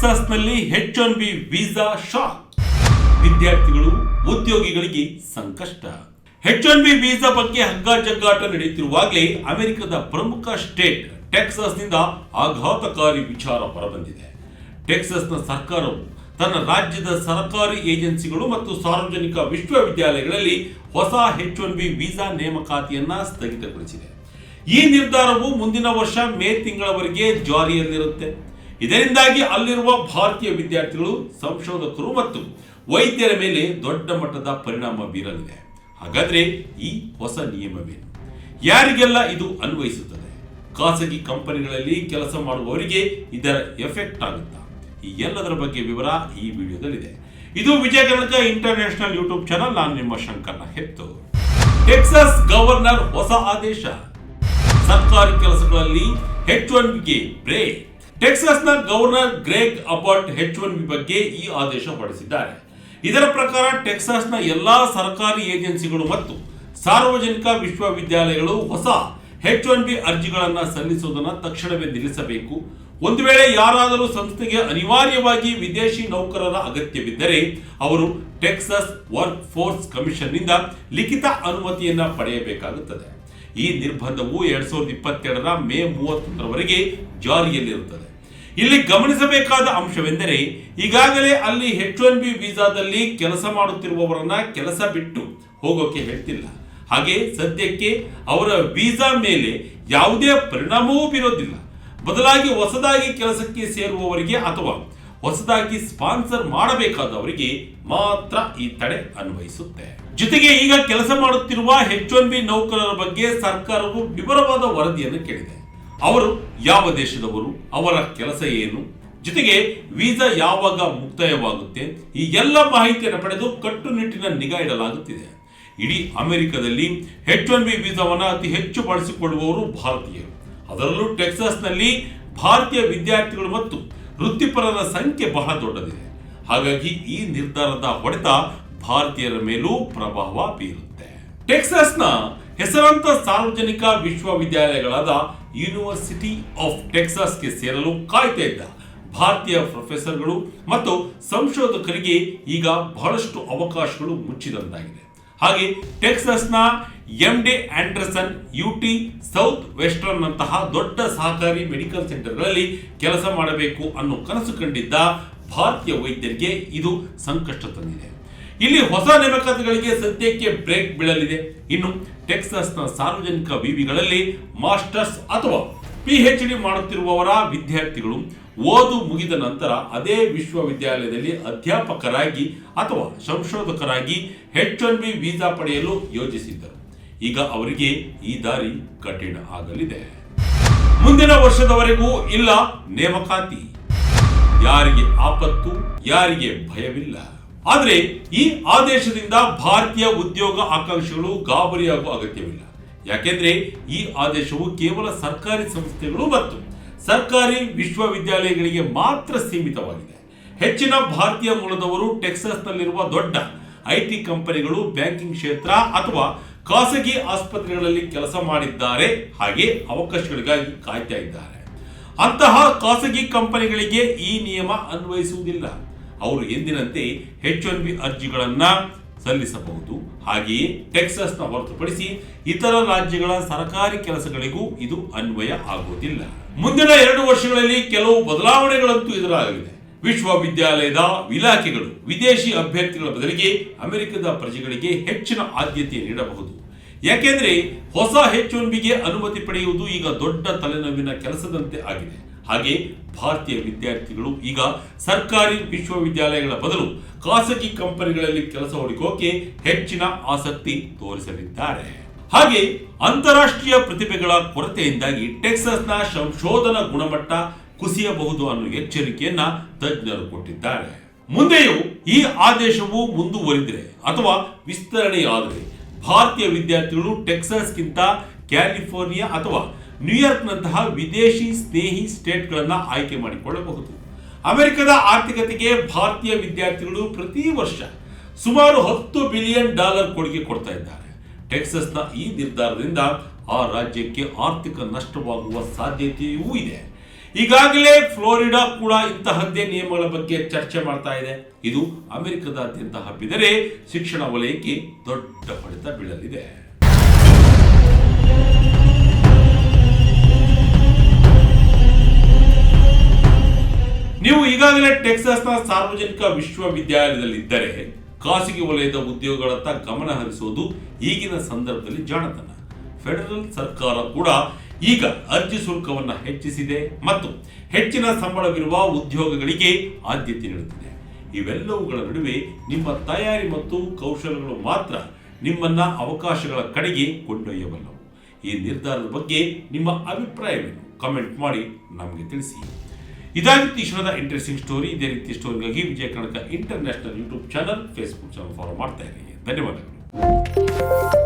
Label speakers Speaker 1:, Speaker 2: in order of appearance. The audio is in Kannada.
Speaker 1: ಟೆಕ್ಸಾಸ್ನಲ್ಲಿ H1B ವೀಸಾ ಶಾಕ್. ವಿದ್ಯಾರ್ಥಿಗಳು ಉದ್ಯೋಗಿಗಳಿಗೆ ಸಂಕಷ್ಟ. H1B ವೀಸಾ ಬಗ್ಗೆ ಹಗ್ಗಾಜಗ್ಗಾಟ ನಡೆಯುತ್ತಿರುವಾಗಲೇ ಅಮೆರಿಕದ ಪ್ರಮುಖ ಸ್ಟೇಟ್ ಟೆಕ್ಸಾಸ್ನಿಂದ ಆಘಾತಕಾರಿ ವಿಚಾರ ಹೊರಬಂದಿದೆ. ಟೆಕ್ಸಾಸ್ನ ಸರ್ಕಾರವು ತನ್ನ ರಾಜ್ಯದ ಸರ್ಕಾರಿ ಏಜೆನ್ಸಿಗಳು ಮತ್ತು ಸಾರ್ವಜನಿಕ ವಿಶ್ವವಿದ್ಯಾಲಯಗಳಲ್ಲಿ ಹೊಸ H1B ವೀಸಾ ನೇಮಕಾತಿಯನ್ನ ಸ್ಥಗಿತಗೊಳಿಸಿದೆ. ಈ ನಿರ್ಧಾರವು ಮುಂದಿನ ವರ್ಷ ಮೇ ತಿಂಗಳವರೆಗೆ ಜಾರಿಯಲ್ಲಿರುತ್ತೆ. ಇದರಿಂದಾಗಿ ಅಲ್ಲಿರುವ ಭಾರತೀಯ ವಿದ್ಯಾರ್ಥಿಗಳು, ಸಂಶೋಧಕರು ಮತ್ತು ವೈದ್ಯರ ಮೇಲೆ ದೊಡ್ಡ ಮಟ್ಟದ ಪರಿಣಾಮ ಬೀರಲಿದೆ. ಹಾಗಾದ್ರೆ ಈ ಹೊಸ ನಿಯಮವೇನು? ಯಾರಿಗೆಲ್ಲ ಇದು ಅನ್ವಯಿಸುತ್ತದೆ? ಖಾಸಗಿ ಕಂಪನಿಗಳಲ್ಲಿ ಕೆಲಸ ಮಾಡುವವರಿಗೆ ಇದರ ಎಫೆಕ್ಟ್ ಆಗುತ್ತಾ? ಈ ಎಲ್ಲದರ ಬಗ್ಗೆ ವಿವರ ಈ ವಿಡಿಯೋದಲ್ಲಿದೆ. ಇದು ವಿಜಯ ಕರ್ನಾಟಕ ಇಂಟರ್ನ್ಯಾಷನಲ್ ಯೂಟ್ಯೂಬ್ ಚಾನಲ್. ನಾನು ನಿಮ್ಮ ಶಂಕರ್ನ ಹೆತ್ತು. ಟೆಕ್ಸಾಸ್ ಗವರ್ನರ್ ಹೊಸ ಆದೇಶ. ಸರ್ಕಾರಿ ಕೆಲಸಗಳಲ್ಲಿ H1Bಗೆ ಬ್ರೇಕ್. ಟೆಕ್ಸಾಸ್ನ ಗವರ್ನರ್ ಗ್ರೆಗ್ ಅಬಾಟ್ H1B ಬಗ್ಗೆ ಈ ಆದೇಶ ಹೊರಡಿಸಿದ್ದಾರೆ. ಇದರ ಪ್ರಕಾರ ಟೆಕ್ಸಾಸ್ನ ಎಲ್ಲಾ ಸರ್ಕಾರಿ ಏಜೆನ್ಸಿಗಳು ಮತ್ತು ಸಾರ್ವಜನಿಕ ವಿಶ್ವವಿದ್ಯಾಲಯಗಳು ಹೊಸ H1B ಅರ್ಜಿಗಳನ್ನು ಸಲ್ಲಿಸುವುದನ್ನು ತಕ್ಷಣವೇ ನಿಲ್ಲಿಸಬೇಕು. ಒಂದು ವೇಳೆ ಯಾರಾದರೂ ಸಂಸ್ಥೆಗೆ ಅನಿವಾರ್ಯವಾಗಿ ವಿದೇಶಿ ನೌಕರರ ಅಗತ್ಯವಿದ್ದರೆ ಅವರು ಟೆಕ್ಸಾಸ್ ವರ್ಕ್ ಫೋರ್ಸ್ ಕಮಿಷನ್ನಿಂದ ಲಿಖಿತ ಅನುಮತಿಯನ್ನ ಪಡೆಯಬೇಕಾಗುತ್ತದೆ. ಈ ನಿರ್ಬಂಧವು 2022 ಮೇ 31ರವರೆಗೆ ಜಾರಿಯಲ್ಲಿರುತ್ತದೆ. ಇಲ್ಲಿ ಗಮನಿಸಬೇಕಾದ ಅಂಶವೆಂದರೆ, ಈಗಾಗಲೇ ಅಲ್ಲಿ H1B ವೀಸಾದಲ್ಲಿ ಕೆಲಸ ಮಾಡುತ್ತಿರುವವರನ್ನ ಕೆಲಸ ಬಿಟ್ಟು ಹೋಗೋಕೆ ಹೇಳ್ತಿಲ್ಲ. ಹಾಗೆ ಸದ್ಯಕ್ಕೆ ಅವರ ವೀಸಾ ಮೇಲೆ ಯಾವುದೇ ಪರಿಣಾಮವೂ ಬೀರೋದಿಲ್ಲ. ಬದಲಾಗಿ ಹೊಸದಾಗಿ ಕೆಲಸಕ್ಕೆ ಸೇರುವವರಿಗೆ ಅಥವಾ ಹೊಸದಾಗಿ ಸ್ಪಾನ್ಸರ್ ಮಾಡಬೇಕಾದವರಿಗೆ ಮಾತ್ರ ಈ ತಡೆ ಅನ್ವಯಿಸುತ್ತೆ. ಜೊತೆಗೆ ಈಗ ಕೆಲಸ ಮಾಡುತ್ತಿರುವ H1B ನೌಕರರ ಬಗ್ಗೆ ಸರ್ಕಾರವು ವಿವರವಾದ ವರದಿಯನ್ನು ಕೇಳಿದೆ. ಅವರು ಯಾವ ದೇಶದವರು, ಅವರ ಕೆಲಸ ಏನು, ಜೊತೆಗೆ ವೀಸಾ ಯಾವಾಗ ಮುಕ್ತಾಯವಾಗುತ್ತೆ, ಈ ಎಲ್ಲ ಮಾಹಿತಿಯನ್ನು ಪಡೆದು ಕಟ್ಟುನಿಟ್ಟಿನ ನಿಗಾ ಇಡಲಾಗುತ್ತಿದೆ. ಇಡೀ ಅಮೆರಿಕದಲ್ಲಿ H1B ವೀಸಾವನ್ನು ಅತಿ ಹೆಚ್ಚು ಬಳಸಿಕೊಳ್ಳುವವರು ಭಾರತೀಯರು. ಅದರಲ್ಲೂ ಟೆಕ್ಸಾಸ್ನಲ್ಲಿ ಭಾರತೀಯ ವಿದ್ಯಾರ್ಥಿಗಳು ಮತ್ತು ವೃತ್ತಿಪರರ ಸಂಖ್ಯೆ ಬಹಳ ದೊಡ್ಡದಿದೆ. ಹಾಗಾಗಿ ಈ ನಿರ್ಧಾರದ ಹೊಡೆತ ಭಾರತೀಯರ ಮೇಲೂ ಪ್ರಭಾವ ಬೀರುತ್ತೆ. ಟೆಕ್ಸಾಸ್ನ ಹೆಸರಾಂತ ಸಾರ್ವಜನಿಕ ವಿಶ್ವವಿದ್ಯಾಲಯಗಳಾದ ಯೂನಿವರ್ಸಿಟಿ ಆಫ್ ಟೆಕ್ಸಾಸ್ಗೆ ಸೇರಲು ಕಾಯ್ತಾ ಇದ್ದ ಭಾರತೀಯ ಪ್ರೊಫೆಸರ್ಗಳು ಮತ್ತು ಸಂಶೋಧಕರಿಗೆ ಈಗ ಬಹಳಷ್ಟು ಅವಕಾಶಗಳು ಮುಚ್ಚಿದಂತಾಗಿದೆ. ಹಾಗೆ ಟೆಕ್ಸಾಸ್ನ MD Anderson, UT south western ನಂತಹ ದೊಡ್ಡ ಸಹಕಾರಿ ಮೆಡಿಕಲ್ ಸೆಂಟರ್ಗಳಲ್ಲಿ ಕೆಲಸ ಮಾಡಬೇಕು ಅನ್ನೋ ಕನಸು ಕಂಡಿದ್ದ ಭಾರತೀಯ ವೈದ್ಯರಿಗೆ ಇದು ಸಂಕಷ್ಟ ತಂದಿದೆ. ಇಲ್ಲಿ ಹೊಸ ನೇಮಕಾತಿಗಳಿಗೆ ಸದ್ಯಕ್ಕೆ ಬ್ರೇಕ್ ಬೀಳಲಿದೆ. ಇನ್ನು ಟೆಕ್ಸಾಸ್ನ ಸಾರ್ವಜನಿಕ ವಿವಿಗಳಲ್ಲಿ ಮಾಸ್ಟರ್ಸ್ ಅಥವಾ PhD ಮಾಡುತ್ತಿರುವವರ ವಿದ್ಯಾರ್ಥಿಗಳು ಓದು ಮುಗಿದ ನಂತರ ಅದೇ ವಿಶ್ವವಿದ್ಯಾಲಯದಲ್ಲಿ ಅಧ್ಯಾಪಕರಾಗಿ ಅಥವಾ ಸಂಶೋಧಕರಾಗಿ H1B ವೀಸಾ ಪಡೆಯಲು ಯೋಜಿಸಿದ್ದರು. ಈಗ ಅವರಿಗೆ ಈ ದಾರಿ ಕಠಿಣ ಆಗಲಿದೆ. ಮುಂದಿನ ವರ್ಷದವರೆಗೂ ಇಲ್ಲ ನೇಮಕಾತಿ. ಯಾರಿಗೆ ಆಪತ್ತು, ಯಾರಿಗೆ ಭಯವಿಲ್ಲ. ಆದರೆ ಈ ಆದೇಶದಿಂದ ಭಾರತೀಯ ಉದ್ಯೋಗ ಆಕಾಂಕ್ಷಿಗಳು ಗಾಬರಿಯಾಗುವ ಅಗತ್ಯವಿಲ್ಲ. ಯಾಕೆಂದ್ರೆ ಈ ಆದೇಶವು ಕೇವಲ ಸರ್ಕಾರಿ ಸಂಸ್ಥೆಗಳು ಮತ್ತು ಸರ್ಕಾರಿ ವಿಶ್ವವಿದ್ಯಾಲಯಗಳಿಗೆ ಮಾತ್ರ ಸೀಮಿತವಾಗಿದೆ. ಹೆಚ್ಚಿನ ಭಾರತೀಯ ಮೂಲದವರು ಟೆಕ್ಸಾಸ್ನಲ್ಲಿರುವ ದೊಡ್ಡ IT ಕಂಪನಿಗಳು, ಬ್ಯಾಂಕಿಂಗ್ ಕ್ಷೇತ್ರ ಅಥವಾ ಖಾಸಗಿ ಆಸ್ಪತ್ರೆಗಳಲ್ಲಿ ಕೆಲಸ ಮಾಡಿದ್ದಾರೆ. ಹಾಗೆ ಅವಕಾಶಗಳಿಗಾಗಿ ಕಾಯ್ತಾ ಇದ್ದಾರೆ. ಅಂತಹ ಖಾಸಗಿ ಕಂಪನಿಗಳಿಗೆ ಈ ನಿಯಮ ಅನ್ವಯಿಸುವುದಿಲ್ಲ. ಅವರು ಎಂದಿನಂತೆ H1B ಅರ್ಜಿಗಳನ್ನ ಸಲ್ಲಿಸಬಹುದು. ಹಾಗೆಯೇ ಟೆಕ್ಸಾಸ್ನ ಹೊರತುಪಡಿಸಿ ಇತರ ರಾಜ್ಯಗಳ ಸರ್ಕಾರಿ ಕೆಲಸಗಳಿಗೂ ಇದು ಅನ್ವಯ ಆಗುವುದಿಲ್ಲ. ಮುಂದಿನ 2 ವರ್ಷಗಳಲ್ಲಿ ಕೆಲವು ಬದಲಾವಣೆಗಳಂತೂ ಎದುರಾಗಲಿದೆ. ವಿಶ್ವವಿದ್ಯಾಲಯದ ಇಲಾಖೆಗಳು ವಿದೇಶಿ ಅಭ್ಯರ್ಥಿಗಳ ಬದಲಿಗೆ ಅಮೆರಿಕದ ಪ್ರಜೆಗಳಿಗೆ ಹೆಚ್ಚಿನ ಆದ್ಯತೆ ನೀಡಬಹುದು. ಯಾಕೆಂದ್ರೆ ಹೊಸ H1Bಗೆ ಅನುಮತಿ ಪಡೆಯುವುದು ಈಗ ದೊಡ್ಡ ತಲೆನೋವಿನ ಕೆಲಸದಂತೆ ಆಗಿದೆ. ಹಾಗೆ ಭಾರತೀಯ ವಿದ್ಯಾರ್ಥಿಗಳು ಈಗ ಸರ್ಕಾರಿ ವಿಶ್ವವಿದ್ಯಾಲಯಗಳ ಬದಲು ಖಾಸಗಿ ಕಂಪನಿಗಳಲ್ಲಿ ಕೆಲಸ ಹುಡುಕೋಕೆ ಹೆಚ್ಚಿನ ಆಸಕ್ತಿ ತೋರಿಸಲಿದ್ದಾರೆ. ಹಾಗೆ ಅಂತಾರಾಷ್ಟ್ರೀಯ ಪ್ರತಿಭೆಗಳ ಕೊರತೆಯಿಂದಾಗಿ ಟೆಕ್ಸಾಸ್ನ ಸಂಶೋಧನಾ ಗುಣಮಟ್ಟ ಕುಸಿಯಬಹುದು ಅನ್ನೋ ಎಚ್ಚರಿಕೆಯನ್ನ ತಜ್ಞರು ಕೊಟ್ಟಿದ್ದಾರೆ. ಮುಂದೆಯೂ ಈ ಆದೇಶವು ಮುಂದುವರಿದರೆ ಅಥವಾ ವಿಸ್ತರಣೆಯಾದರೆ ಭಾರತೀಯ ವಿದ್ಯಾರ್ಥಿಗಳು ಟೆಕ್ಸಾಸ್ಗಿಂತ ಕ್ಯಾಲಿಫೋರ್ನಿಯಾ ಅಥವಾ ನ್ಯೂಯಾರ್ಕ್ನಂತಹ ವಿದೇಶಿ ಸ್ನೇಹಿ ಸ್ಟೇಟ್ಗಳನ್ನು ಆಯ್ಕೆ ಮಾಡಿಕೊಳ್ಳಬಹುದು. ಅಮೆರಿಕದ ಆರ್ಥಿಕತೆಗೆ ಭಾರತೀಯ ವಿದ್ಯಾರ್ಥಿಗಳು ಪ್ರತಿ ವರ್ಷ ಸುಮಾರು $10 ಬಿಲಿಯನ್ ಕೊಡುಗೆ ಕೊಡ್ತಾ ಇದ್ದಾರೆ. ಟೆಕ್ಸಾಸ್ನ ಈ ನಿರ್ಧಾರದಿಂದ ಆ ರಾಜ್ಯಕ್ಕೆ ಆರ್ಥಿಕ ನಷ್ಟವಾಗುವ ಸಾಧ್ಯತೆಯೂ ಇದೆ. ಈಗಾಗಲೇ ಫ್ಲೋರಿಡಾ ಕೂಡ ಇಂತಹದ್ದೇ ನಿಯಮಗಳ ಬಗ್ಗೆ ಚರ್ಚೆ ಮಾಡ್ತಾ ಇದೆ. ಇದು ಅಮೆರಿಕದಾದ್ಯಂತ ಹಬ್ಬಿದರೆ ಶಿಕ್ಷಣ ವಲಯಕ್ಕೆ ದೊಡ್ಡ ಹೊಡೆತ ಬೀಳಲಿದೆ. ನೀವು ಈಗಾಗಲೇ ಟೆಕ್ಸಾಸ್ನ ಸಾರ್ವಜನಿಕ ವಿಶ್ವವಿದ್ಯಾಲಯದಲ್ಲಿದ್ದರೆ ಖಾಸಗಿ ವಲಯದ ಉದ್ಯೋಗಗಳತ್ತ ಗಮನ ಹರಿಸುವುದು ಈಗಿನ ಸಂದರ್ಭದಲ್ಲಿ ಜಾಣತನ. ಫೆಡರಲ್ ಸರ್ಕಾರ ಕೂಡ ಈಗ ಅರ್ಜಿ ಶುಲ್ಕವನ್ನು ಹೆಚ್ಚಿಸಿದೆ ಮತ್ತು ಹೆಚ್ಚಿನ ಸಂಬಳವಿರುವ ಉದ್ಯೋಗಗಳಿಗೆ ಆದ್ಯತೆ ನೀಡುತ್ತಿದೆ. ಇವೆಲ್ಲವುಗಳ ನಡುವೆ ನಿಮ್ಮ ತಯಾರಿ ಮತ್ತು ಕೌಶಲಗಳು ಮಾತ್ರ ನಿಮ್ಮನ್ನ ಅವಕಾಶಗಳ ಕಡೆಗೆ ಕೊಂಡೊಯ್ಯಬಲ್ಲವು. ಈ ನಿರ್ಧಾರದ ಬಗ್ಗೆ ನಿಮ್ಮ ಅಭಿಪ್ರಾಯವನ್ನು ಕಮೆಂಟ್ ಮಾಡಿ ನಮಗೆ ತಿಳಿಸಿ. ಇದಾಗಿತ್ತು ಈ ಕ್ಷಣದ ಇಂಟ್ರೆಸ್ಟಿಂಗ್ ಸ್ಟೋರಿ. ಇದೇ ರೀತಿ ಸ್ಟೋರಿಗಾಗಿ Vijaya Karnataka international YouTube channel, Facebook channel follow ಮಾಡ್ತಾ ಇರಿ. ಧನ್ಯವಾದಗಳು.